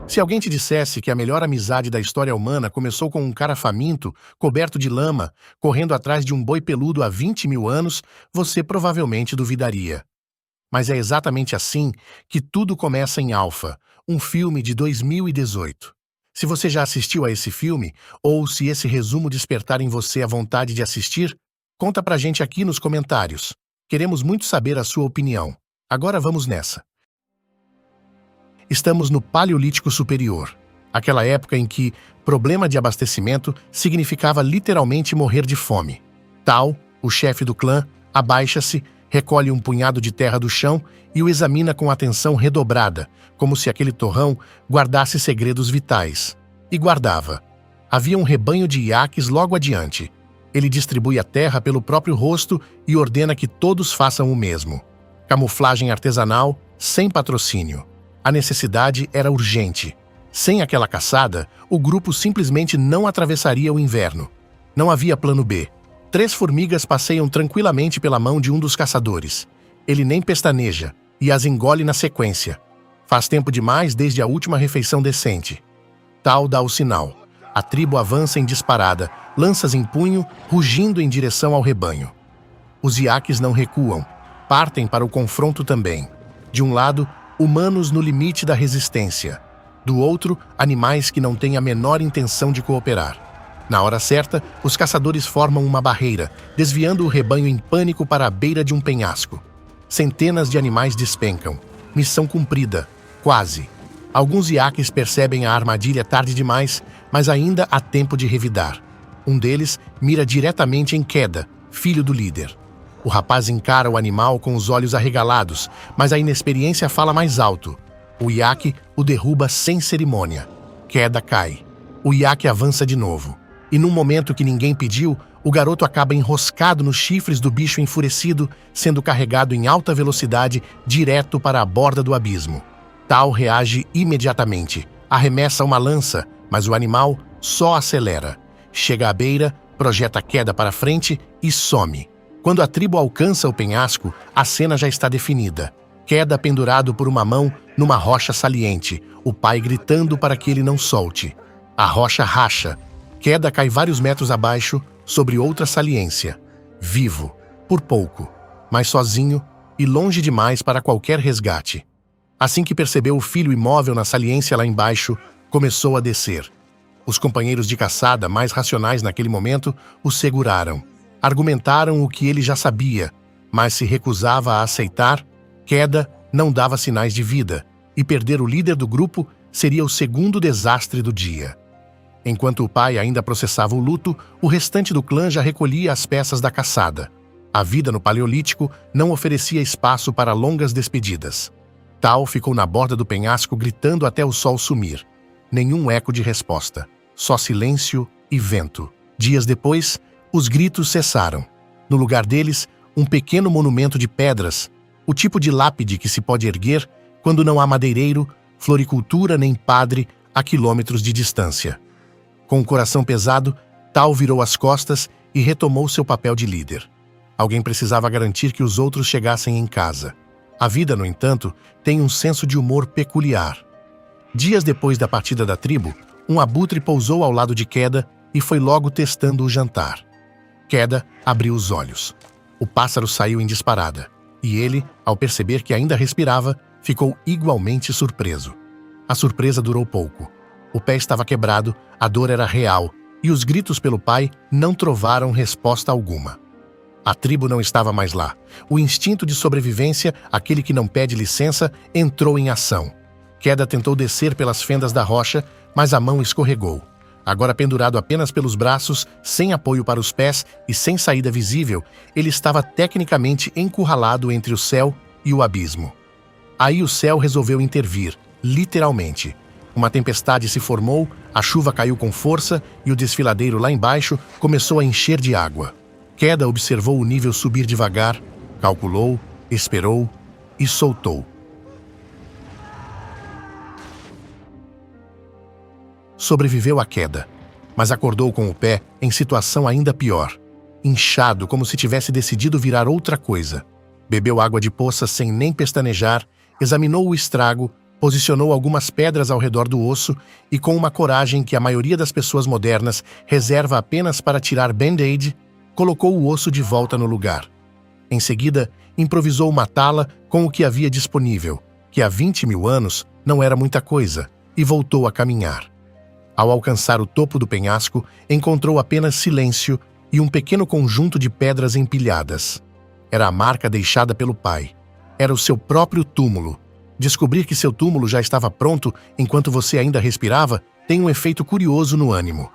Se alguém te dissesse que a melhor amizade da história humana começou com um cara faminto, coberto de lama, correndo atrás de um boi peludo há 20 mil anos, você provavelmente duvidaria. Mas é exatamente assim que tudo começa em Alpha, um filme de 2018. Se você já assistiu a esse filme, ou se esse resumo despertar em você a vontade de assistir, conta pra gente aqui nos comentários. Queremos muito saber a sua opinião. Agora vamos nessa. Estamos no Paleolítico Superior, aquela época em que problema de abastecimento significava literalmente morrer de fome. Tal, o chefe do clã, abaixa-se, recolhe um punhado de terra do chão e o examina com atenção redobrada, como se aquele torrão guardasse segredos vitais. E guardava. Havia um rebanho de iaques logo adiante. Ele distribui a terra pelo próprio rosto e ordena que todos façam o mesmo. Camuflagem artesanal, sem patrocínio. A necessidade era urgente. Sem aquela caçada, o grupo simplesmente não atravessaria o inverno. Não havia plano B. 3 formigas passeiam tranquilamente pela mão de um dos caçadores. Ele nem pestaneja e as engole na sequência. Faz tempo demais desde a última refeição decente. Tal dá o sinal. A tribo avança em disparada, lanças em punho, rugindo em direção ao rebanho. Os iaques não recuam. Partem para o confronto também. De um lado, humanos no limite da resistência. Do outro, animais que não têm a menor intenção de cooperar. Na hora certa, os caçadores formam uma barreira, desviando o rebanho em pânico para a beira de um penhasco. Centenas de animais despencam. Missão cumprida. Quase. Alguns iaques percebem a armadilha tarde demais, mas ainda há tempo de revidar. Um deles mira diretamente em Queda, filho do líder. O rapaz encara o animal com os olhos arregalados, mas a inexperiência fala mais alto. O iaque o derruba sem cerimônia. Queda cai. O iaque avança de novo. E num momento que ninguém pediu, o garoto acaba enroscado nos chifres do bicho enfurecido, sendo carregado em alta velocidade direto para a borda do abismo. Tal reage imediatamente. Arremessa uma lança, mas o animal só acelera. Chega à beira, projeta a Queda para frente e some. Quando a tribo alcança o penhasco, a cena já está definida. Queda pendurado por uma mão numa rocha saliente, o pai gritando para que ele não solte. A rocha racha. Queda cai vários metros abaixo, sobre outra saliência. Vivo, por pouco, mas sozinho e longe demais para qualquer resgate. Assim que percebeu o filho imóvel na saliência lá embaixo, começou a descer. Os companheiros de caçada, mais racionais naquele momento, o seguraram. Argumentaram o que ele já sabia, mas se recusava a aceitar. Queda não dava sinais de vida, e perder o líder do grupo seria o segundo desastre do dia. Enquanto o pai ainda processava o luto, o restante do clã já recolhia as peças da caçada. A vida no Paleolítico não oferecia espaço para longas despedidas. Tal ficou na borda do penhasco gritando até o sol sumir. Nenhum eco de resposta. Só silêncio e vento. Dias depois, os gritos cessaram. No lugar deles, um pequeno monumento de pedras, o tipo de lápide que se pode erguer quando não há madeireiro, floricultura nem padre a quilômetros de distância. Com o coração pesado, Tal virou as costas e retomou seu papel de líder. Alguém precisava garantir que os outros chegassem em casa. A vida, no entanto, tem um senso de humor peculiar. Dias depois da partida da tribo, um abutre pousou ao lado de Queda e foi logo testando o jantar. Queda abriu os olhos. O pássaro saiu em disparada, e ele, ao perceber que ainda respirava, ficou igualmente surpreso. A surpresa durou pouco. O pé estava quebrado, a dor era real, e os gritos pelo pai não trovaram resposta alguma. A tribo não estava mais lá. O instinto de sobrevivência, aquele que não pede licença, entrou em ação. Queda tentou descer pelas fendas da rocha, mas a mão escorregou. Agora pendurado apenas pelos braços, sem apoio para os pés e sem saída visível, ele estava tecnicamente encurralado entre o céu e o abismo. Aí o céu resolveu intervir, literalmente. Uma tempestade se formou, a chuva caiu com força e o desfiladeiro lá embaixo começou a encher de água. Queda observou o nível subir devagar, calculou, esperou e soltou. Sobreviveu à queda, mas acordou com o pé em situação ainda pior, inchado como se tivesse decidido virar outra coisa. Bebeu água de poça sem nem pestanejar, examinou o estrago, Posicionou algumas pedras ao redor do osso e, com uma coragem que a maioria das pessoas modernas reserva apenas para tirar band-aid, colocou o osso de volta no lugar. Em seguida, improvisou uma tala com o que havia disponível, que há 20 mil anos não era muita coisa, e voltou a caminhar. Ao alcançar o topo do penhasco, encontrou apenas silêncio e um pequeno conjunto de pedras empilhadas. Era a marca deixada pelo pai. Era o seu próprio túmulo. Descobrir que seu túmulo já estava pronto enquanto você ainda respirava tem um efeito curioso no ânimo.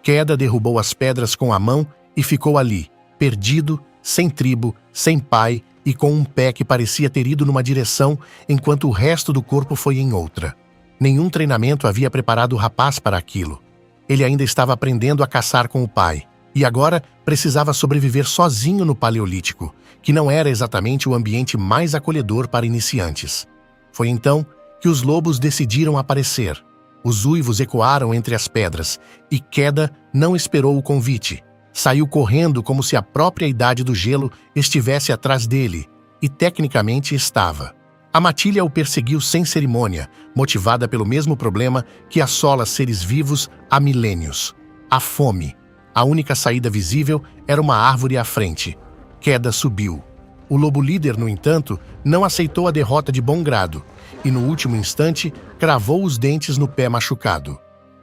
Queda derrubou as pedras com a mão e ficou ali, perdido, sem tribo, sem pai e com um pé que parecia ter ido numa direção enquanto o resto do corpo foi em outra. Nenhum treinamento havia preparado o rapaz para aquilo. Ele ainda estava aprendendo a caçar com o pai e agora precisava sobreviver sozinho no Paleolítico, que não era exatamente o ambiente mais acolhedor para iniciantes. Foi então que os lobos decidiram aparecer. Os uivos ecoaram entre as pedras e Queda não esperou o convite. Saiu correndo como se a própria idade do gelo estivesse atrás dele, e tecnicamente estava. A matilha o perseguiu sem cerimônia, motivada pelo mesmo problema que assola seres vivos há milênios: a fome. A única saída visível era uma árvore à frente. Queda subiu. O lobo líder, no entanto, não aceitou a derrota de bom grado, e no último instante cravou os dentes no pé machucado.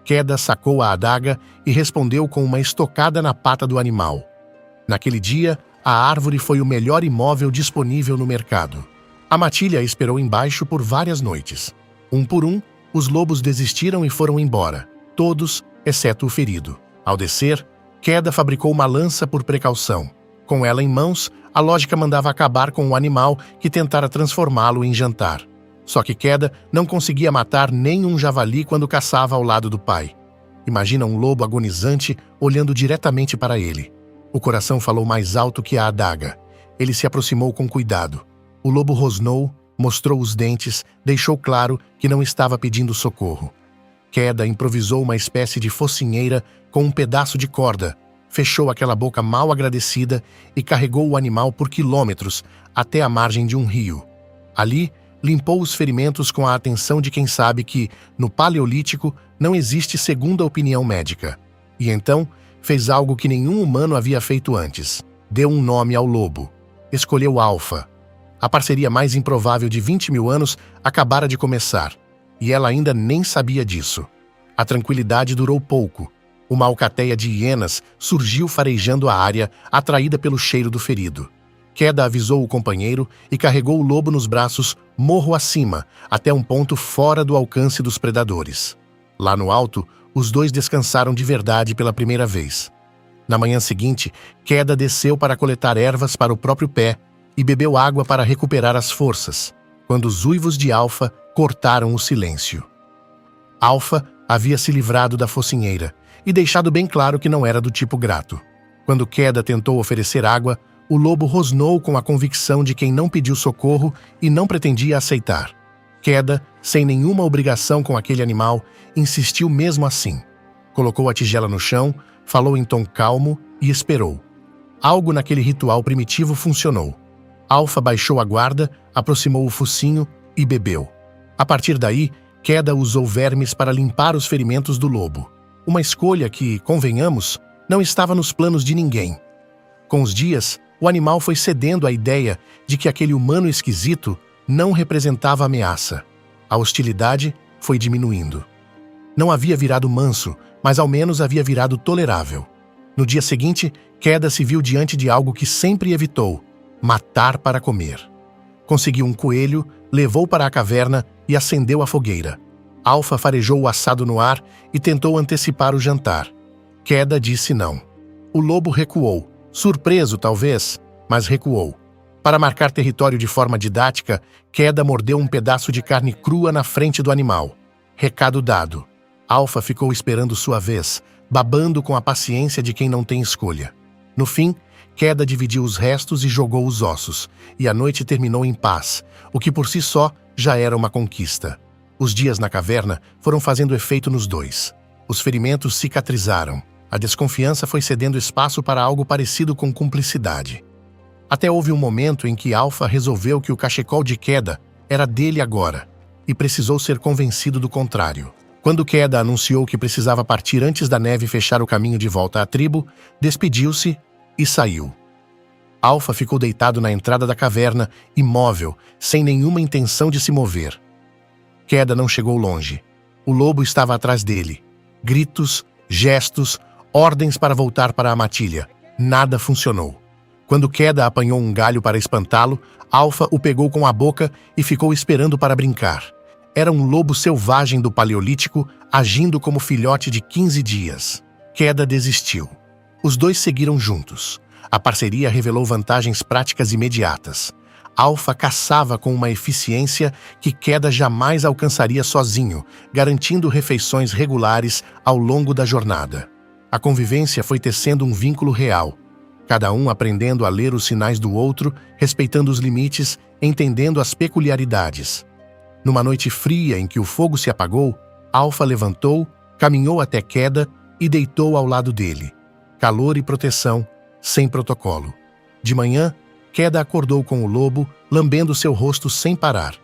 Queda sacou a adaga e respondeu com uma estocada na pata do animal. Naquele dia, a árvore foi o melhor imóvel disponível no mercado. A matilha esperou embaixo por várias noites. Um por um, os lobos desistiram e foram embora, todos, exceto o ferido. Ao descer, Queda fabricou uma lança por precaução. Com ela em mãos, a lógica mandava acabar com o animal que tentara transformá-lo em jantar. Só que Queda não conseguia matar nem um javali quando caçava ao lado do pai. Imagina um lobo agonizante olhando diretamente para ele. O coração falou mais alto que a adaga. Ele se aproximou com cuidado. O lobo rosnou, mostrou os dentes, deixou claro que não estava pedindo socorro. Queda improvisou uma espécie de focinheira com um pedaço de corda, fechou aquela boca mal agradecida e carregou o animal por quilômetros até a margem de um rio. Ali, limpou os ferimentos com a atenção de quem sabe que, no Paleolítico, não existe segunda opinião médica. E então, fez algo que nenhum humano havia feito antes. Deu um nome ao lobo. Escolheu Alfa. A parceria mais improvável de 20 mil anos acabara de começar, e ela ainda nem sabia disso. A tranquilidade durou pouco. Uma alcateia de hienas surgiu farejando a área, atraída pelo cheiro do ferido. Queda avisou o companheiro e carregou o lobo nos braços morro acima, até um ponto fora do alcance dos predadores. Lá no alto, os dois descansaram de verdade pela primeira vez. Na manhã seguinte, Queda desceu para coletar ervas para o próprio pé e bebeu água para recuperar as forças, quando os uivos de Alfa cortaram o silêncio. Alfa havia se livrado da focinheira e deixado bem claro que não era do tipo grato. Quando Queda tentou oferecer água, o lobo rosnou com a convicção de quem não pediu socorro e não pretendia aceitar. Queda, sem nenhuma obrigação com aquele animal, insistiu mesmo assim. Colocou a tigela no chão, falou em tom calmo e esperou. Algo naquele ritual primitivo funcionou. Alfa baixou a guarda, aproximou o focinho e bebeu. A partir daí, Queda usou vermes para limpar os ferimentos do lobo. Uma escolha que, convenhamos, não estava nos planos de ninguém. Com os dias, o animal foi cedendo à ideia de que aquele humano esquisito não representava ameaça. A hostilidade foi diminuindo. Não havia virado manso, mas ao menos havia virado tolerável. No dia seguinte, Queda se viu diante de algo que sempre evitou: matar para comer. Conseguiu um coelho, levou para a caverna e acendeu a fogueira. Alfa farejou o assado no ar e tentou antecipar o jantar. Queda disse não. O lobo recuou. Surpreso, talvez, mas recuou. Para marcar território de forma didática, Queda mordeu um pedaço de carne crua na frente do animal. Recado dado. Alfa ficou esperando sua vez, babando com a paciência de quem não tem escolha. No fim, Queda dividiu os restos e jogou os ossos, e a noite terminou em paz, o que por si só já era uma conquista. Os dias na caverna foram fazendo efeito nos dois. Os ferimentos cicatrizaram. A desconfiança foi cedendo espaço para algo parecido com cumplicidade. Até houve um momento em que Alfa resolveu que o cachecol de Queda era dele agora. e precisou ser convencido do contrário. Quando Queda anunciou que precisava partir antes da neve fechar o caminho de volta à tribo, despediu-se e saiu. Alpha ficou deitado na entrada da caverna, imóvel, sem nenhuma intenção de se mover. Queda não chegou longe. O lobo estava atrás dele. Gritos, gestos, ordens para voltar para a matilha. Nada funcionou. Quando Queda apanhou um galho para espantá-lo, Alpha o pegou com a boca e ficou esperando para brincar. Era um lobo selvagem do Paleolítico, agindo como filhote de 15 dias. Queda desistiu. Os dois seguiram juntos. A parceria revelou vantagens práticas imediatas. Alpha caçava com uma eficiência que Queda jamais alcançaria sozinho, garantindo refeições regulares ao longo da jornada. A convivência foi tecendo um vínculo real, cada um aprendendo a ler os sinais do outro, respeitando os limites, entendendo as peculiaridades. Numa noite fria em que o fogo se apagou, Alpha levantou, caminhou até Queda e deitou ao lado dele. Calor e proteção, sem protocolo. De manhã, Queda acordou com o lobo, lambendo seu rosto sem parar.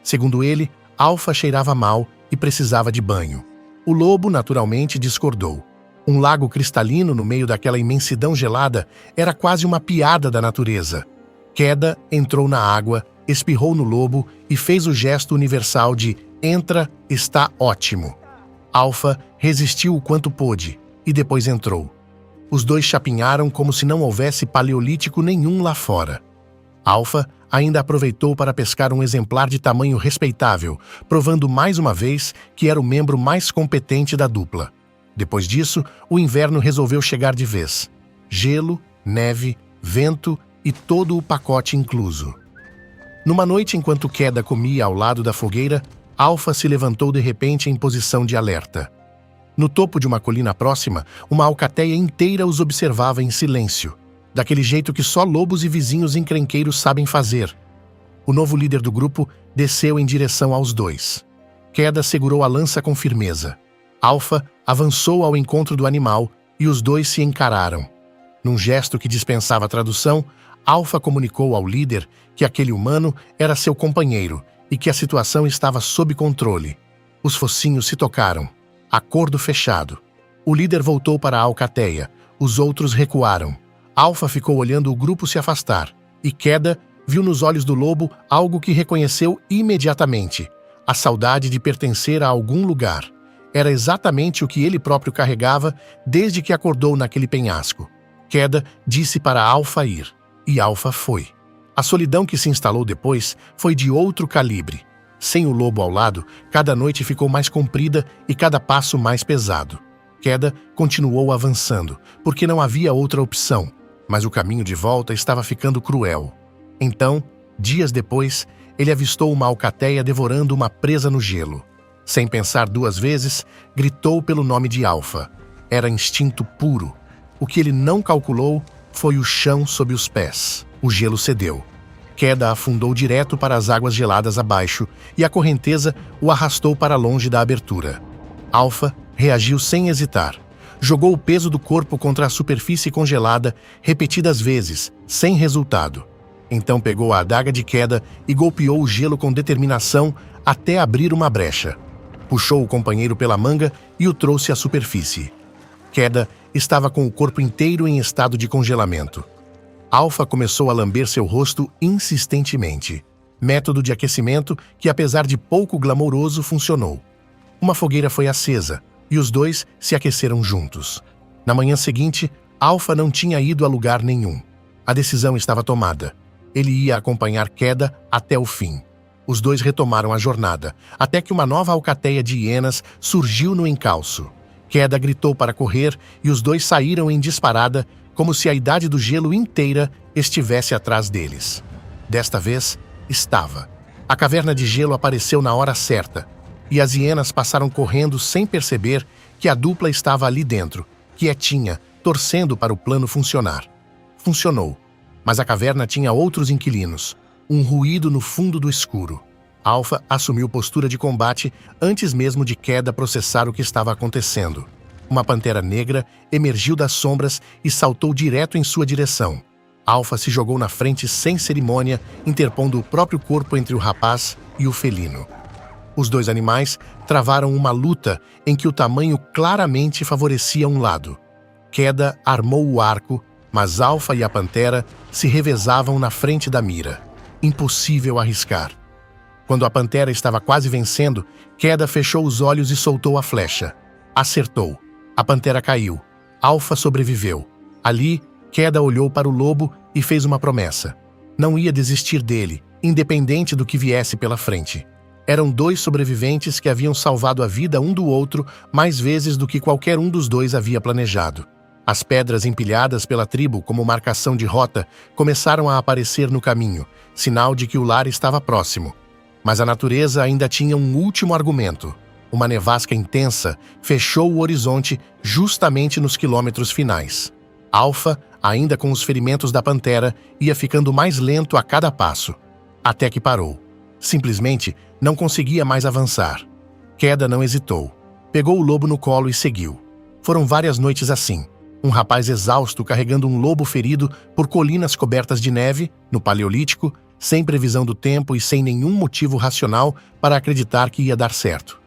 Segundo ele, Alpha cheirava mal e precisava de banho. O lobo, naturalmente, discordou. Um lago cristalino no meio daquela imensidão gelada era quase uma piada da natureza. Queda entrou na água, espirrou no lobo e fez o gesto universal de "entra, está ótimo". Alpha resistiu o quanto pôde e depois entrou. Os dois chapinharam como se não houvesse paleolítico nenhum lá fora. Alpha ainda aproveitou para pescar um exemplar de tamanho respeitável, provando mais uma vez que era o membro mais competente da dupla. Depois disso, o inverno resolveu chegar de vez. Gelo, neve, vento e todo o pacote incluso. Numa noite enquanto Queda comia ao lado da fogueira, Alpha se levantou de repente em posição de alerta. No topo de uma colina próxima, uma alcateia inteira os observava em silêncio, daquele jeito que só lobos e vizinhos encrenqueiros sabem fazer. O novo líder do grupo desceu em direção aos dois. Queda segurou a lança com firmeza. Alpha avançou ao encontro do animal e os dois se encararam. Num gesto que dispensava tradução, Alpha comunicou ao líder que aquele humano era seu companheiro e que a situação estava sob controle. Os focinhos se tocaram. Acordo fechado. O líder voltou para a alcateia. Os outros recuaram. Alpha ficou olhando o grupo se afastar, e Queda viu nos olhos do lobo algo que reconheceu imediatamente: a saudade de pertencer a algum lugar. Era exatamente o que ele próprio carregava desde que acordou naquele penhasco. Queda disse para Alpha ir, e Alpha foi. A solidão que se instalou depois foi de outro calibre. Sem o lobo ao lado, cada noite ficou mais comprida e cada passo mais pesado. Queda continuou avançando, porque não havia outra opção, mas o caminho de volta estava ficando cruel. Então, dias depois, ele avistou uma alcateia devorando uma presa no gelo. Sem pensar duas vezes, gritou pelo nome de Alpha. Era instinto puro. O que ele não calculou foi o chão sob os pés. O gelo cedeu. Queda afundou direto para as águas geladas abaixo e a correnteza o arrastou para longe da abertura. Alpha reagiu sem hesitar. Jogou o peso do corpo contra a superfície congelada repetidas vezes, sem resultado. Então pegou a adaga de Queda e golpeou o gelo com determinação até abrir uma brecha. Puxou o companheiro pela manga e o trouxe à superfície. Queda estava com o corpo inteiro em estado de congelamento. Alpha começou a lamber seu rosto insistentemente. Método de aquecimento que, apesar de pouco glamouroso, funcionou. Uma fogueira foi acesa e os dois se aqueceram juntos. Na manhã seguinte, Alpha não tinha ido a lugar nenhum. A decisão estava tomada. Ele ia acompanhar Queda até o fim. Os dois retomaram a jornada, até que uma nova alcateia de hienas surgiu no encalço. Queda gritou para correr e os dois saíram em disparada, como se a idade do gelo inteira estivesse atrás deles. Desta vez, estava. A caverna de gelo apareceu na hora certa, e as hienas passaram correndo sem perceber que a dupla estava ali dentro, quietinha, torcendo para o plano funcionar. Funcionou, mas a caverna tinha outros inquilinos. Um ruído no fundo do escuro. Alpha assumiu postura de combate antes mesmo de Queda processar o que estava acontecendo. Uma pantera negra emergiu das sombras e saltou direto em sua direção. Alpha se jogou na frente sem cerimônia, interpondo o próprio corpo entre o rapaz e o felino. Os dois animais travaram uma luta em que o tamanho claramente favorecia um lado. Queda armou o arco, mas Alfa e a pantera se revezavam na frente da mira. Impossível arriscar. Quando a pantera estava quase vencendo, Queda fechou os olhos e soltou a flecha. Acertou. A pantera caiu. Alfa sobreviveu. Ali, Queda olhou para o lobo e fez uma promessa. Não ia desistir dele, independente do que viesse pela frente. Eram dois sobreviventes que haviam salvado a vida um do outro mais vezes do que qualquer um dos dois havia planejado. As pedras empilhadas pela tribo como marcação de rota começaram a aparecer no caminho, sinal de que o lar estava próximo. Mas a natureza ainda tinha um último argumento. Uma nevasca intensa fechou o horizonte justamente nos quilômetros finais. Alfa, ainda com os ferimentos da pantera, ia ficando mais lento a cada passo. Até que parou. Simplesmente não conseguia mais avançar. Queda não hesitou. Pegou o lobo no colo e seguiu. Foram várias noites assim. Um rapaz exausto carregando um lobo ferido por colinas cobertas de neve, no Paleolítico, sem previsão do tempo e sem nenhum motivo racional para acreditar que ia dar certo.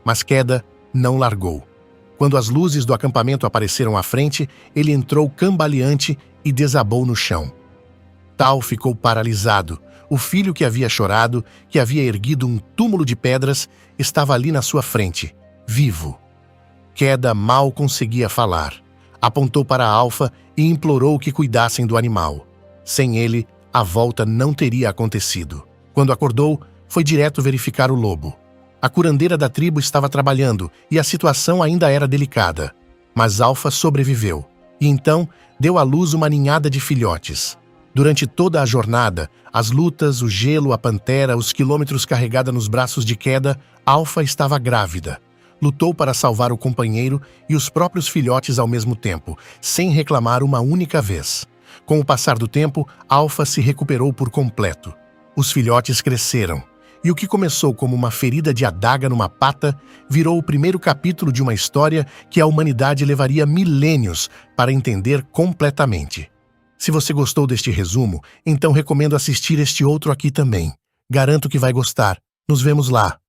Mas Queda não largou. Quando as luzes do acampamento apareceram à frente, ele entrou cambaleante e desabou no chão. Tal ficou paralisado. O filho que havia chorado, que havia erguido um túmulo de pedras, estava ali na sua frente, vivo. Queda mal conseguia falar. Apontou para Alfa e implorou que cuidassem do animal. Sem ele, a volta não teria acontecido. Quando acordou, foi direto verificar o lobo. A curandeira da tribo estava trabalhando e a situação ainda era delicada. Mas Alfa sobreviveu e então deu à luz uma ninhada de filhotes. Durante toda a jornada, as lutas, o gelo, a pantera, os quilômetros carregada nos braços de Queda, Alfa estava grávida. Lutou para salvar o companheiro e os próprios filhotes ao mesmo tempo, sem reclamar uma única vez. Com o passar do tempo, Alfa se recuperou por completo. Os filhotes cresceram. E o que começou como uma ferida de adaga numa pata virou o primeiro capítulo de uma história que a humanidade levaria milênios para entender completamente. Se você gostou deste resumo, então recomendo assistir este outro aqui também. Garanto que vai gostar. Nos vemos lá!